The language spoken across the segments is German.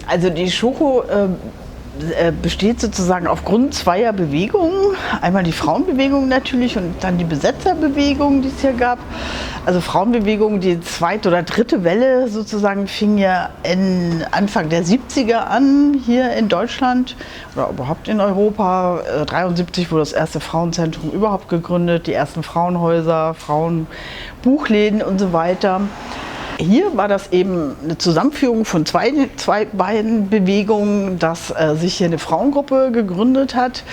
Also die Shoko besteht sozusagen aufgrund zweier Bewegungen. Einmal die Frauenbewegung natürlich und dann die Besetzerbewegung, die es hier gab. Also Frauenbewegung, die zweite oder dritte Welle sozusagen fing ja Anfang der 70er an hier in Deutschland oder überhaupt in Europa. 1973 wurde das erste Frauenzentrum überhaupt gegründet, die ersten Frauenhäuser, Frauenbuchläden und so weiter. Hier war das eben eine Zusammenführung von zwei beiden Bewegungen, dass sich hier eine Frauengruppe gegründet hat,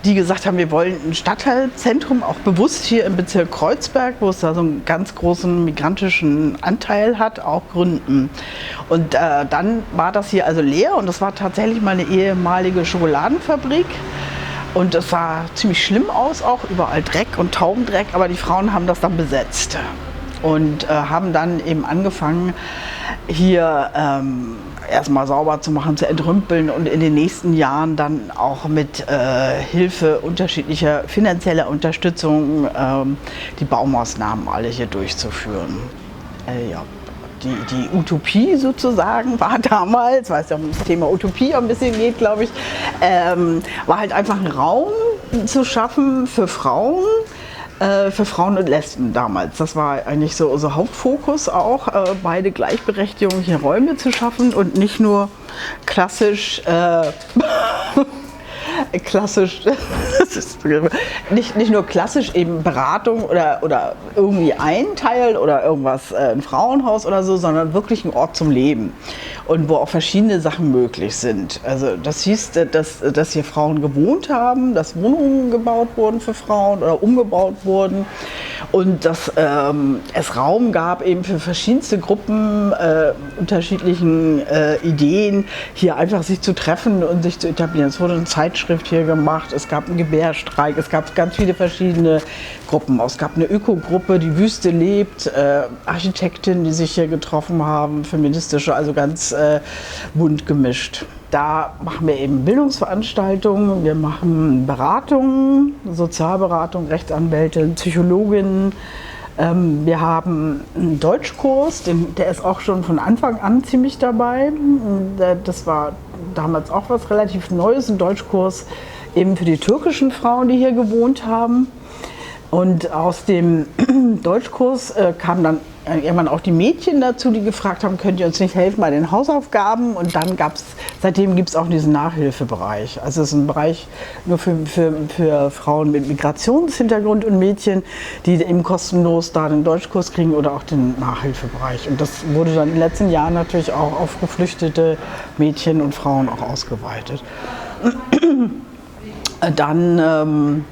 die gesagt haben, wir wollen ein Stadtteilzentrum, auch bewusst hier im Bezirk Kreuzberg, wo es da so einen ganz großen migrantischen Anteil hat, auch gründen. Und dann war das hier also leer und das war tatsächlich mal eine ehemalige Schokoladenfabrik. Und es sah ziemlich schlimm aus, auch überall Dreck und Taubendreck, aber die Frauen haben das dann besetzt. Und haben dann eben angefangen, hier erstmal sauber zu machen, zu entrümpeln und in den nächsten Jahren dann auch mit Hilfe unterschiedlicher finanzieller Unterstützung die Baumaßnahmen alle hier durchzuführen. Ja. Die Utopie sozusagen war damals, weil es ja um das Thema Utopie ein bisschen geht, glaube ich, war halt einfach ein Raum zu schaffen für Frauen und Lesben damals. Das war eigentlich so unser Hauptfokus auch, beide Gleichberechtigung, hier Räume zu schaffen und nicht nur klassisch, nicht nur klassisch eben Beratung oder irgendwie ein Teil oder irgendwas, ein Frauenhaus oder so, sondern wirklich ein Ort zum Leben und wo auch verschiedene Sachen möglich sind. Also das hieß, dass hier Frauen gewohnt haben, dass Wohnungen gebaut wurden für Frauen oder umgebaut wurden und dass es Raum gab eben für verschiedenste Gruppen unterschiedlichen Ideen, hier einfach sich zu treffen und sich zu etablieren. Es wurde eine Zeitschrift hier gemacht, es gab einen Gebärstreik, es gab ganz viele verschiedene Gruppen. Es gab eine Ökogruppe, die Wüste lebt, Architektinnen, die sich hier getroffen haben, feministische, also ganz bunt gemischt. Da machen wir eben Bildungsveranstaltungen, wir machen Beratungen, Sozialberatung, Rechtsanwälte, Psychologinnen. Wir haben einen Deutschkurs, der ist auch schon von Anfang an ziemlich dabei. Das war damals auch was relativ Neues, ein Deutschkurs eben für die türkischen Frauen, die hier gewohnt haben. Und aus dem Deutschkurs kamen dann irgendwann auch die Mädchen dazu, die gefragt haben, könnt ihr uns nicht helfen bei den Hausaufgaben? Und dann seitdem gibt es auch diesen Nachhilfebereich. Also es ist ein Bereich nur für Frauen mit Migrationshintergrund und Mädchen, die eben kostenlos da den Deutschkurs kriegen oder auch den Nachhilfebereich. Und das wurde dann in den letzten Jahren natürlich auch auf geflüchtete Mädchen und Frauen auch ausgeweitet. Dann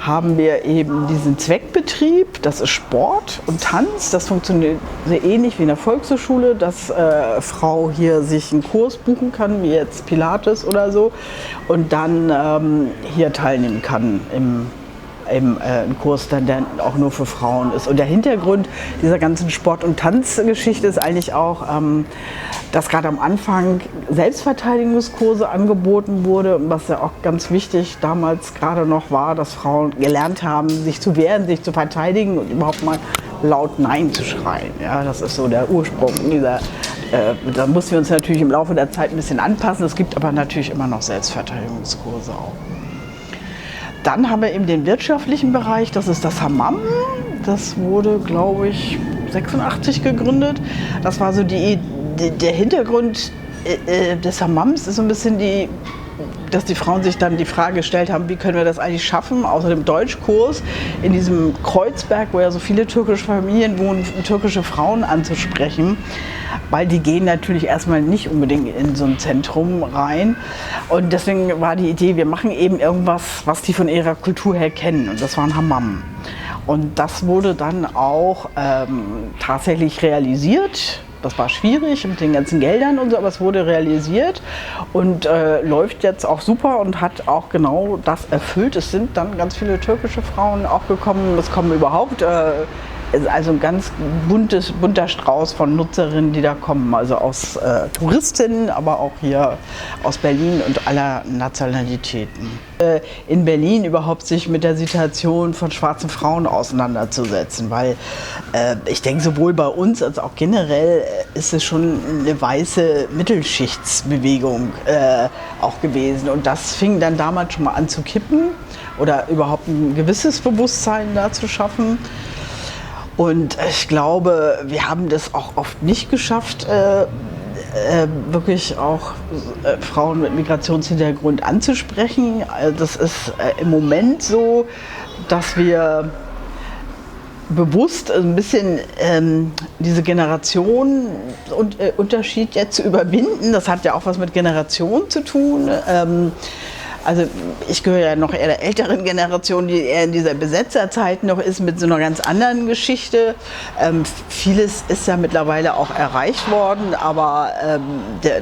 haben wir eben diesen Zweckbetrieb, das ist Sport und Tanz. Das funktioniert sehr ähnlich wie in der Volkshochschule, dass Frau hier sich einen Kurs buchen kann, wie jetzt Pilates oder so, und dann hier teilnehmen kann im Kurs, der auch nur für Frauen ist. Und der Hintergrund dieser ganzen Sport- und Tanzgeschichte ist eigentlich auch, dass gerade am Anfang Selbstverteidigungskurse angeboten wurde, was ja auch ganz wichtig damals gerade noch war, dass Frauen gelernt haben, sich zu wehren, sich zu verteidigen und überhaupt mal laut Nein zu schreien. Ja, das ist so der Ursprung dieser. Da mussten wir uns natürlich im Laufe der Zeit ein bisschen anpassen. Es gibt aber natürlich immer noch Selbstverteidigungskurse auch. Dann haben wir eben den wirtschaftlichen Bereich, das ist das Hammam. Das wurde, glaube ich, 86 gegründet. Das war so der Hintergrund des Hammams, ist so ein bisschen dass die Frauen sich dann die Frage gestellt haben, wie können wir das eigentlich schaffen, außer dem Deutschkurs in diesem Kreuzberg, wo ja so viele türkische Familien wohnen, türkische Frauen anzusprechen, weil die gehen natürlich erstmal nicht unbedingt in so ein Zentrum rein. Und deswegen war die Idee, wir machen eben irgendwas, was die von ihrer Kultur her kennen, und das war ein Hammam. Und das wurde dann auch tatsächlich realisiert. Das war schwierig mit den ganzen Geldern und so, aber es wurde realisiert und läuft jetzt auch super und hat auch genau das erfüllt. Es sind dann ganz viele türkische Frauen auch gekommen. Es kommen überhaupt Also ein ganz bunter Strauß von Nutzerinnen, die da kommen, also aus Touristinnen, aber auch hier aus Berlin und aller Nationalitäten. In Berlin überhaupt sich mit der Situation von schwarzen Frauen auseinanderzusetzen, weil ich denke, sowohl bei uns als auch generell ist es schon eine weiße Mittelschichtsbewegung auch gewesen, und das fing dann damals schon mal an zu kippen oder überhaupt ein gewisses Bewusstsein da zu schaffen. Und ich glaube, wir haben das auch oft nicht geschafft, wirklich auch Frauen mit Migrationshintergrund anzusprechen. Das ist im Moment so, dass wir bewusst ein bisschen diese Generationenunterschied jetzt zu überwinden. Das hat ja auch was mit Generation zu tun. Also ich gehöre ja noch eher der älteren Generation, die eher in dieser Besetzerzeit noch ist, mit so einer ganz anderen Geschichte. Vieles ist ja mittlerweile auch erreicht worden, aber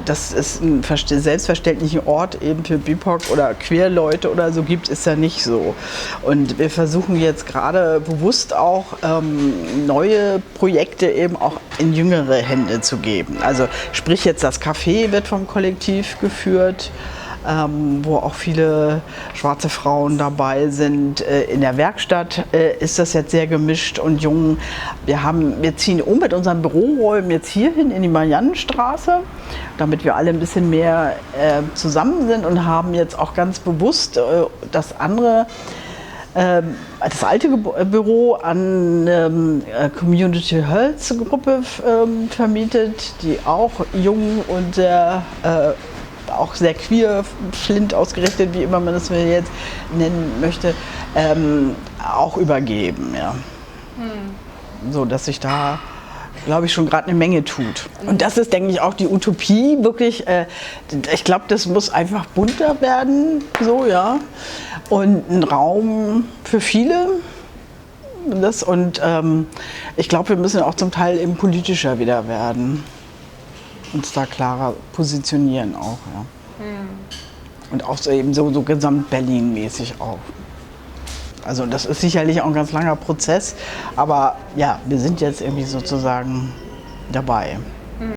dass es einen selbstverständlichen Ort eben für BIPOC oder Queer-Leute oder so gibt, ist ja nicht so. Und wir versuchen jetzt gerade bewusst auch neue Projekte eben auch in jüngere Hände zu geben. Also sprich jetzt das Café wird vom Kollektiv geführt, wo auch viele schwarze Frauen dabei sind. In der Werkstatt ist das jetzt sehr gemischt und jung. Wir ziehen um mit unseren Büroräumen jetzt hierhin in die Mariannenstraße, damit wir alle ein bisschen mehr zusammen sind, und haben jetzt auch ganz bewusst das alte Büro an Community Health Gruppe vermietet, die auch jung und auch sehr queer, Flint ausgerichtet, wie immer man das jetzt nennen möchte, auch übergeben. Ja. So, dass sich da, glaube ich, schon gerade eine Menge tut. Und das ist, denke ich, auch die Utopie, wirklich, ich glaube, das muss einfach bunter werden, so, ja, und ein Raum für viele. Ich glaube, wir müssen auch zum Teil eben politischer wieder werden. Uns da klarer positionieren auch. Ja. Und auch so eben so Gesamt-Berlin-mäßig auch. Also das ist sicherlich auch ein ganz langer Prozess, aber ja, wir sind jetzt irgendwie sozusagen dabei.